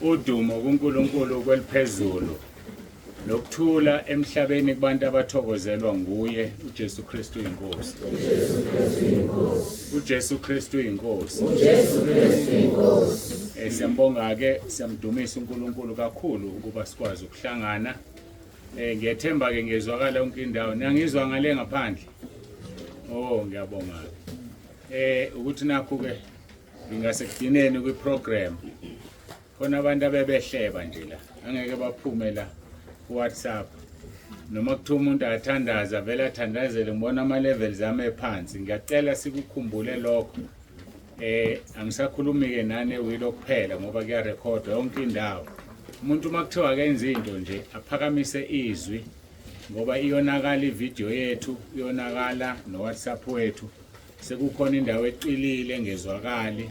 udumo kuNkulunkulu kweliphezulu nokuthula emhlabeni kubantu abathokozelwa nguye uJesu Kristu inkosi. uJesu Kristu inkosi. Siyambonga ke siyamdumisa uNkulunkulu kakhulu ukuba sikwazi ukuhlangana. Ngiyethemba ke ngezwakala yonke indawo. Niyangizwa ngale ngaphandle? Oh ngiyabonga. Ukuthi nakho ke ngingasekudineni kwiprogram. Khona abantu abebehleba nje la. Angeke baphume la ku WhatsApp. Noma kuthiwa umuntu athandaza vele athandazele ngibona ama levels ame phansi. Ngiyacela sikukhumbule lokho. Angisakhulumi ke nane wilo kuphela ngoba kuya record yonke indawo. Umuntu makuthiwa kenza into nje aphakamise izwi ngoba iyonakala ivideo yethu, iyonakala no WhatsApp wethu. Sekukhona indawo eqilile engezwakali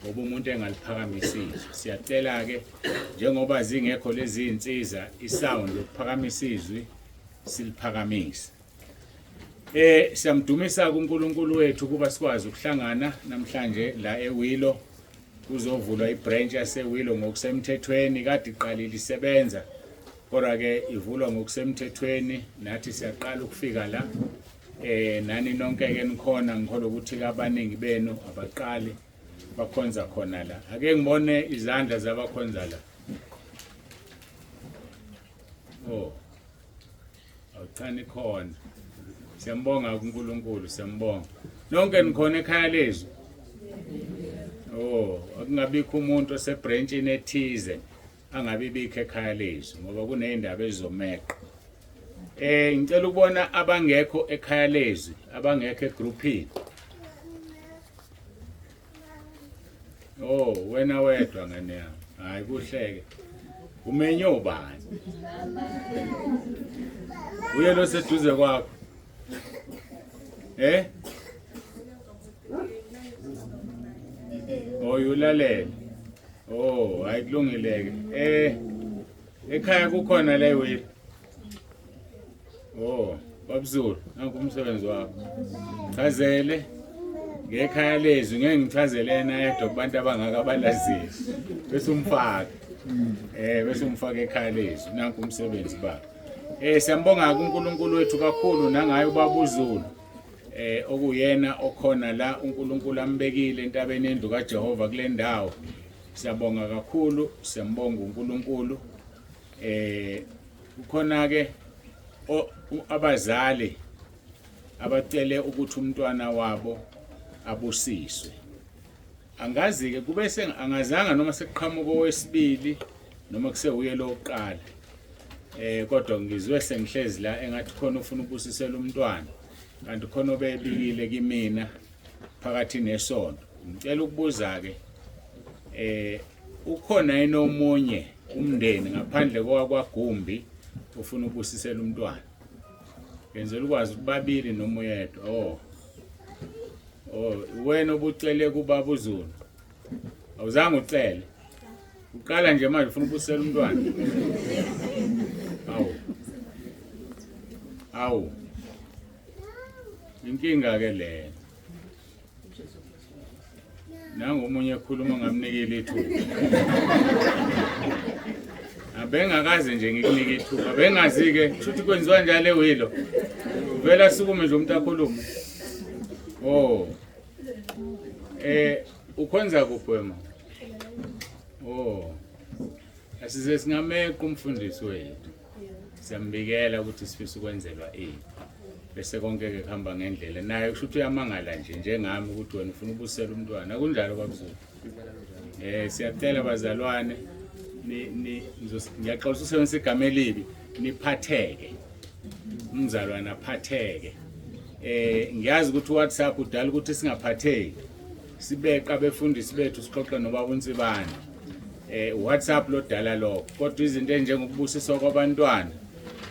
ngoba umuntu engaliphakamisa izwi. Siyacela ke njengoba zingekho lezi insiza isound lokuphakamisa izwi siliphakamise. Siyamdumisa kuNkulunkulu wethu kuba sikwazi ukuhlangana namhlanje la eWilo. Kuzovulwa ibranch yaseWilo ngokusemthethweni kade iqalile isebenza. Kodwa ke ivulwa ngokusemthethweni nathi siyaqala ukufika la. Nani nonke ke nikhona ngikholwa ukuthi abaningi benu abaqali bakhonza khona la. Ake ngibone izandla zabakhonza la. Oh. Awuthani khona. Siyambonga kuNkulunkulu, siyambonga. Nonke nikhona ekhaya lezwi. Oh, akungabikho umuntu osebranchini ethize angabibikho ekhaya lezwi ngoba kunezindaba ezizomeqa. Ngicela ukubona abangekho ekhaya lezwi, abangekho egroupini. Oh, wena wedwa ngane yami. Hayi kuhleke. Umenye ubani? Uye lo seduze kwakho. Oh, yulalela. Oh, ayikulungileke. Ekhaya kukhona la eWilo. Oh, babuzulu, nanku umsebenzi wakho. Chazele ngekhaya lezwi ngeke ngichazele yena yedwa kubantu abangaka abalaziyo. Bese umfaka. Bese umfaka ekhaya lezwi nanku umsebenzi bakho. Siyambonga kuNkulunkulu wethu kakhulu nangaye ubabuzulu. Okuyena okhona la uNkulunkulu ambekile entabeni endlu kaJehova kule ndawo. Siyabonga kakhulu, siyambonga uNkulunkulu. Ukhona ke abazali abacele ukuthi umntwana wabo abusiswe. Angazi ke kube angazanga noma sekuqhamuka owesibili noma kusewuye lokuqala. Kodwa ngizwe sengihlezi la engathi khona ufuna ubusisela umntwana. Kanti khona obebikile kimina phakathi nesonto. Ngicela ukubuza ke ukhona yena omunye umndeni ngaphandle kwaGumbi ufuna ubusisela umntwana. Ngenzela ukwazi ukubabili noma uyedwa. Oh, wena obucele kuBaba uZulu. Awuzange ucele. Uqala nje manje ufuna ubusisela umntwana. Awu. Inkinga ke le. Nangu omunye ekhuluma ngamnikela ithuba. Abengakaze nje ngikunika ithuba. Bengazi ke futhi kwenziwa njalo eWilo. Vela sukume nje umuntu akhuluma. Oh. Ukhonza kuphi? Oh. Asize singameqa umfundisi wethu. Siyambikela ukuthi sifisa ukwenzelwa ini. Bese konke ke kuhamba ngendlela. Naye kusho ukuthi uyamangala nje njengami ukuthi wena ufuna ubusela umntwana. Kunjalo babuzulu. Siyacela abazalwane ngiyaqolisa usebenzisa igama elibi niphatheke. Umzalwane aphatheke. Ngiyazi ukuthi uWhatsApp udala ukuthi singaphatheki. Sibeqa befundisi bethu sixoxa nobaba uNsibane. WhatsApp lo dala lokho. Kodwa izinto enjengokubusiswa kwabantwana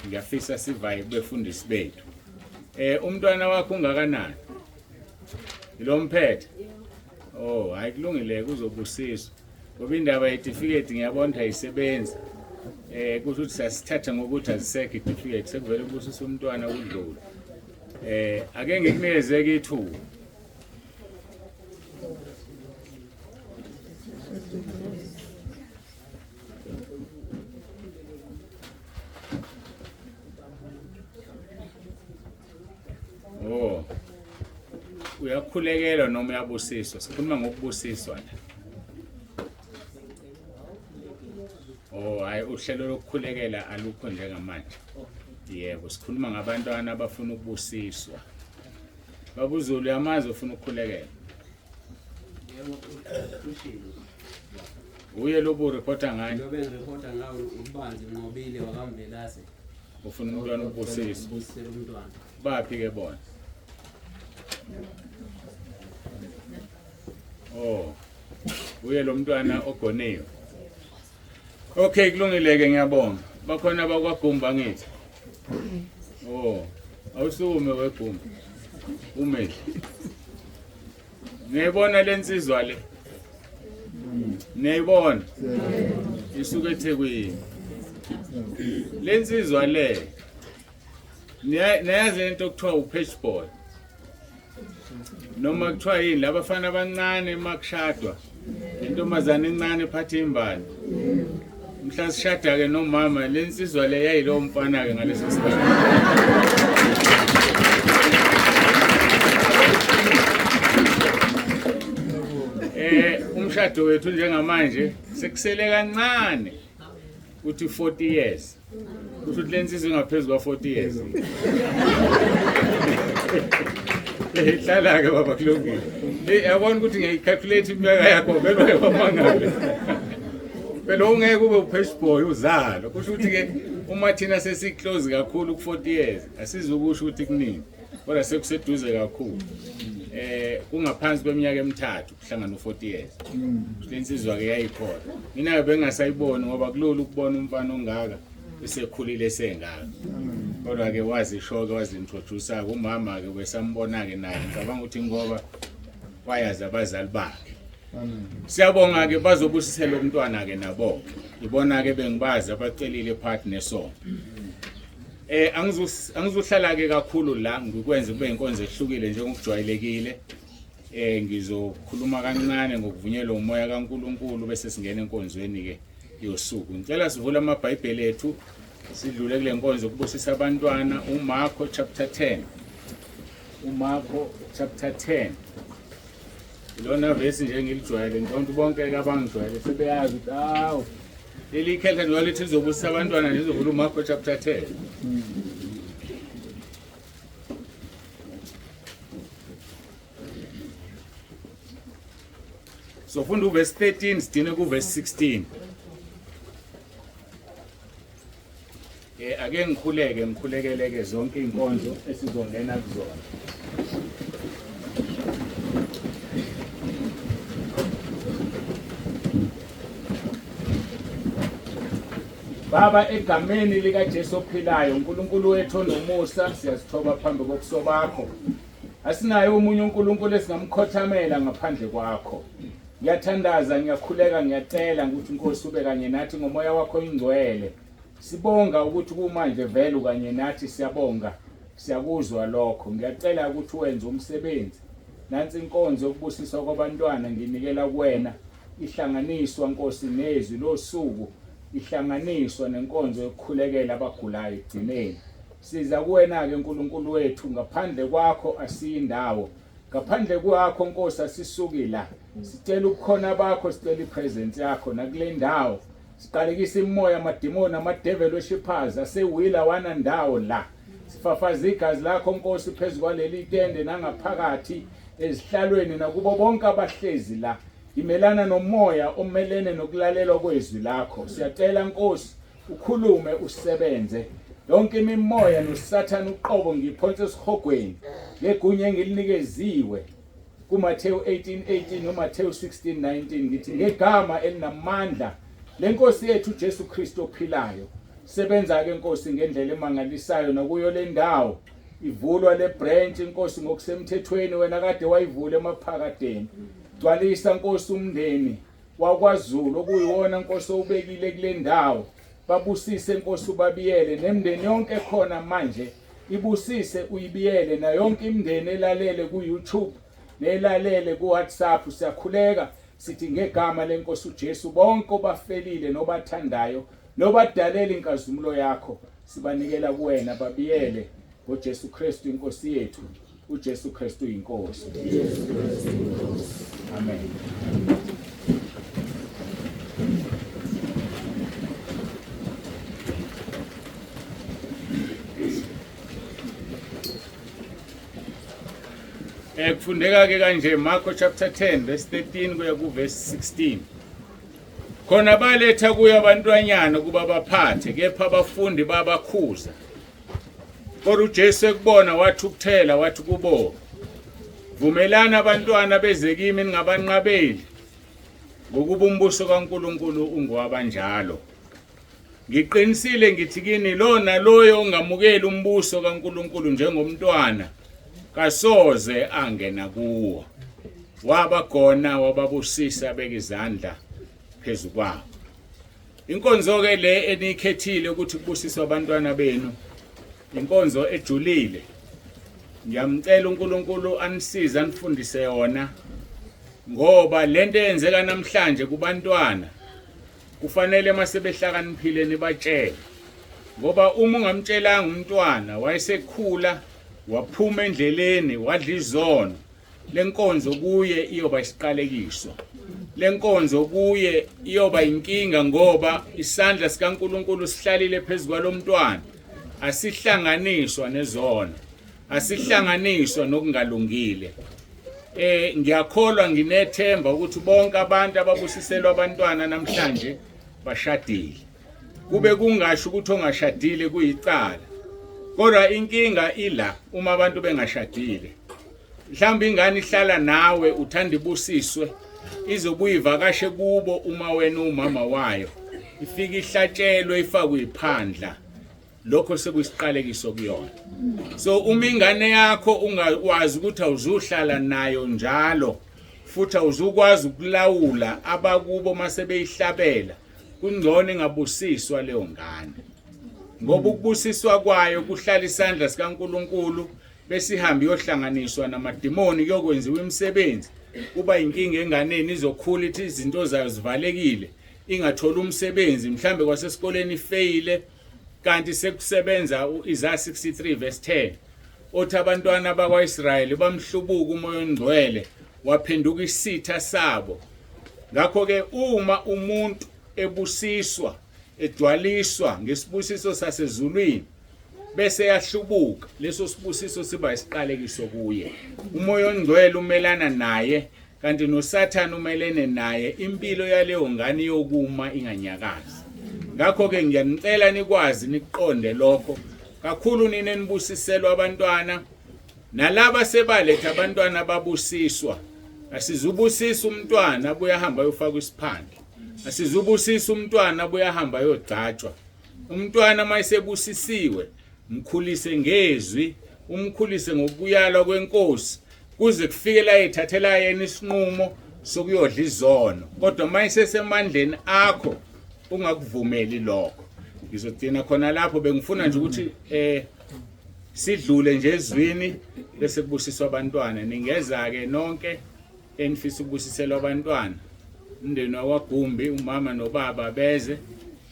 ngiyafisa sivaye befundisi bethu. Umntwana wakho ungakanani? Lo mphethe. Oh, ayikulungile kuzobusiswa. Ngoba indaba yetifiketi ngiyabona ayisebenzi. Kusho ukuthi sasithatha ngokuthi azisekho itifiketi sekuvele ubusisa umntwana kudlula. Ake ngikunikeze ke ithuba. uyakhulekelwa noma uyabusiswa. Sikhuluma ngokubusiswa la. Hayi uhlelo lokukhulekela alukho njengamanje. Yebo, sikhuluma ngabantwana abafuna ukubusiswa. BabuZulu yamazi ufuna ukukhulekela. Yebo, ushilo. Uye lobo reporta ngani? Lo bengireporta ngawo ubanzi ngobile wakamvelase. Ufuna umntwana ubusiswa. Ubusisela umntwana. Baphi ke bona? Uye lo mntwana ogoniwe. Okay, kulungileke ngiyabonga. Bakhona abakwagumba ngithi. Awusukume wegumba. Umeli. Ngiyibona lensizwa le. Niyibona? Isuke eThekwini. Lensizwa le. Niyazi into okuthiwa upage boy. Noma kuthiwa yini labafana abancane makushadwa. Intombazane encane ephatha imbali. Mhla sishada ke nomama lensizwa le yayilo mfana ke ngaleso sikhathi. Umshado wethu njengamanje sekusele kancane uthi 40 years. Kusho lensizwe ngaphezulu kwa 40 years. Hlala ke baba kulungile. Yabona ukuthi ngiyicalculate iminyaka yakho vele wamangabe. Phela ungeke ube upage boy uzalo. Kusho ukuthi ke uma thina sesiclose kakhulu ku 40 years asizukusho ukuthi kuningi. Kodwa sekuseduze kakhulu. Kungaphansi kweminyaka emithathu kuhlangana u40 years. Lensizwa ke yayikhona. Mina bengasayiboni ngoba kulolu ukubona umfana ongaka esekhulile sengaka. Kodwa ke wazi ishoke wazi introduce umama ke besambona ke naye ngicabanga ukuthi ngoba wayazi abazali bakhe. Siyabonga ke bazobusisela umntwana ke nabo. Ibona ke bengibazi abacelile partner song. Angizohlala ke kakhulu la ngikwenze kube inkonzo ehlukile njengokujwayelekile. Ngizokhuluma kancane ngokuvunyelwa umoya kaNkuluNkulu bese singena enkonzweni ke yosuku. Ngicela sivule amabhayibheli ethu sidlule kule nkonzo ukubusisa abantwana uMarko chapter 10. uMarko chapter 10. Ilona verse nje ngilijwayele ntonto bonke ke abangijwayele sebeyazi ukuthi awu leli khetha nolithi izobusisa abantwana nizovula uMarko chapter 10. So funda uverse 13 sidine kuverse 16. Ake ngikhulekeleke zonke inkonzo esizongena kuzona. Baba egameni lika Jesu ophilayo uNkulunkulu wethu onomusa siyazithoba phambi kobuso bakho. Asinayo umunye uNkulunkulu esingamkhothamela ngaphandle kwakho. Ngiyathandaza ngiyakhuleka ngiyacela ukuthi Nkosi ube kanye nathi ngomoya wakho ingcwele. Sibonga ukuthi kumanje vele kanye nathi siyabonga siyakuzwa lokho. Ngiyacela ukuthi wenze umsebenzi. Nansi inkonzo yokubusiswa kwabantwana nginikela kuwena. Ihlanganiswa Nkosi nezwi losuku. Ihlanganiswa nenkonzo yokukhulekela abagulayo egcineni. Siza kuwena ke uNkulunkulu wethu ngaphandle kwakho asiyindawo. Ngaphandle kwakho Nkosi asisuki la. Sicela ukukhona bakho sicela ipresence yakho nakule ndawo. Siqalekisa imoya amademoni amadevil worshippers asewila wana ndawo la. Sifafaza igazi lakho Nkosi phezulu kwaleli tende nangaphakathi ezihlalweni nakubo bonke abahlezi la. Imelana nomoya omelene nokulalelwa kwezwi lakho. Siyacela Nkosi ukhulume usebenze. Yonke imimoya noSathane uqobo ngiphonse esihogweni ngegunya engilinikezwe kuMathewu 18:18 noMathewu 16:19 ngithi ngegama elinamandla lenkosi yethu uJesu Kristu ophilayo. Sebenza ke Nkosi ngendlela emangalisayo nakuyo le ndawo. Ivulwa le branch Nkosi ngokusemthethweni wena kade wayivula emaphakadeni. Gcwalisa Nkosi umndeni wakwaZulu okuyiwona Nkosi obekile kule ndawo. Babusise Nkosi ubabiyele nemndeni yonke khona manje. Ibusise uyibiyele na yonke imndeni elalele ku YouTube nelalele ku WhatsApp. Siyakhuleka sithi ngegama lenkosi uJesu bonke obafelile nobathandayo nobadalela inkazumulo yakho sibanikela kuwena babiyele ngoJesu Kristu inkosi yethu uJesu Kristu inkosi. Amen. Kufundeka ke kanje Marko chapter 10 verse 13 kuya ku verse 16. Khona baletha kuya abantwanyana kuba baphathe kepha abafundi babakhuza. Kodwa uJesu ekubona wathi ukuthela wathi kubo, vumelana abantwana beze kimi ningabanqabeli ngokuba umbuso kaNkuluNkulu ungowabanjalo. Ngiqinisile ngithi kini lona loyo ongamukeli umbuso kaNkuluNkulu njengomntwana kasoze angena kuwo. Wabagona wababusisa beka izandla phezu kwabo. Inkonzo ke le enikhethile ukuthi kubusiswe abantwana benu inkonzo ejulile. Ngiyamcela uNkulunkulu anisize anifundise yona ngoba lento eyenzeka namhlanje kubantwana kufanele masebehlakaniphile nibatshele. Ngoba uma ungamtshelanga umntwana wayesekhula waphuma endleleni wadla izono, lenkonzo kuye iyoba isiqalekiso. Lenkonzo kuye iyoba inkinga ngoba isandla sikaNkulunkulu sihlalile phezulu kwalomntwana. Asihlanganiswa nezono, asihlanganiswa nokungalungile. Ngiyakholwa nginethemba ukuthi bonke abantu ababusiselwa abantwana namhlanje bashadile. Kube kungasho ukuthi ongashadile kuyicala. Kodwa inkinga ila uma abantu bengashadile. Mhlawumbe ingane ihlala nawe uthanda ibusiswe, izobuya ivakashe kubo uma wena umama wayo. Ifika ihlatshelwe ifakwe iphandla. Lokho sekuyisiqalekiso kuyona. So uma ingane yakho ungawazi ukuthi awuzuhlala nayo njalo, futhi awuzukwazi ukulawula abakubo mase beyihlabela, kungcono ingabusiswa leyo ngane. Ngoba ukubusiswa kwayo kuhlala isandla sikaNkuluNkulu bese ihamba yohlanganiswa namadimoni kuyokwenziwa imisebenzi. Kuba inkinga enganeni izokhula ithi izinto zayo zivalekile, ingathola umsebenzi, mhlambe kwasesikoleni ifeyile. Kanti sekusebenza Isaiah 63 verse 10. Othi abantwana bakwaIsrayeli bamhlubuka umoya ongcwele waphenduka isitha sabo. Ngakho ke uma umuntu ebusiswa edwaliswa ngesibusiso sasezulwini bese yahlubuka, leso sibusiso siba isiqalekiso kuye. Umoya ongcwele umelana naye kanti noSathane umelene naye, impilo yaleyo ngane yokuma inganyakazi. Ngakho ke ngiyanicela nikwazi niqonde lokho. Kakhulu nini enibusiselwa abantwana nalaba sebaletha abantwana babusiswa. Asizubusisa umntwana abuya hamba yofaka isiphandla. Asizubusisa umntwana abuya hamba yogcatshwa. Umntwana mayisebusisiwe mkhulise ngezwi, umkhulise ngokuyalwa kwenkosi kuze kufike la ethathela yena isinqumo sokuyodla izono. Kodwa mayisesemandleni akho ungakuvumeli lokho. Ngizogcina khona lapho. Bengifuna nje ukuthi sidlule nje ezwini bese kubusiswa abantwana. Ningeza ke nonke enifisa ukubusiselwa abantwana. Umndeni wakwaGumbi, umama nobaba beze.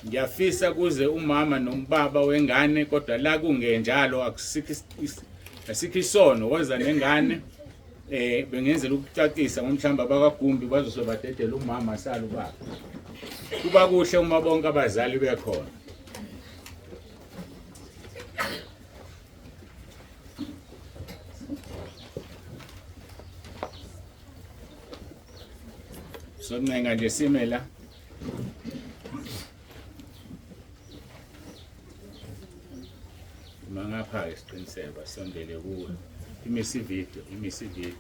Ngiyafisa kuze umama nombaba wengane, kodwa la kungenjalo asikho isono waza nengane. Bengenzela ukucacisa ngomhlamba bakwaGumbi bazosobadedela umama sala ubaba. Kuba kuhle uma bonke abazali bekhona. Sonenga nje simela. Mangapha isiqiniseko sondele kuwe. Imisi video.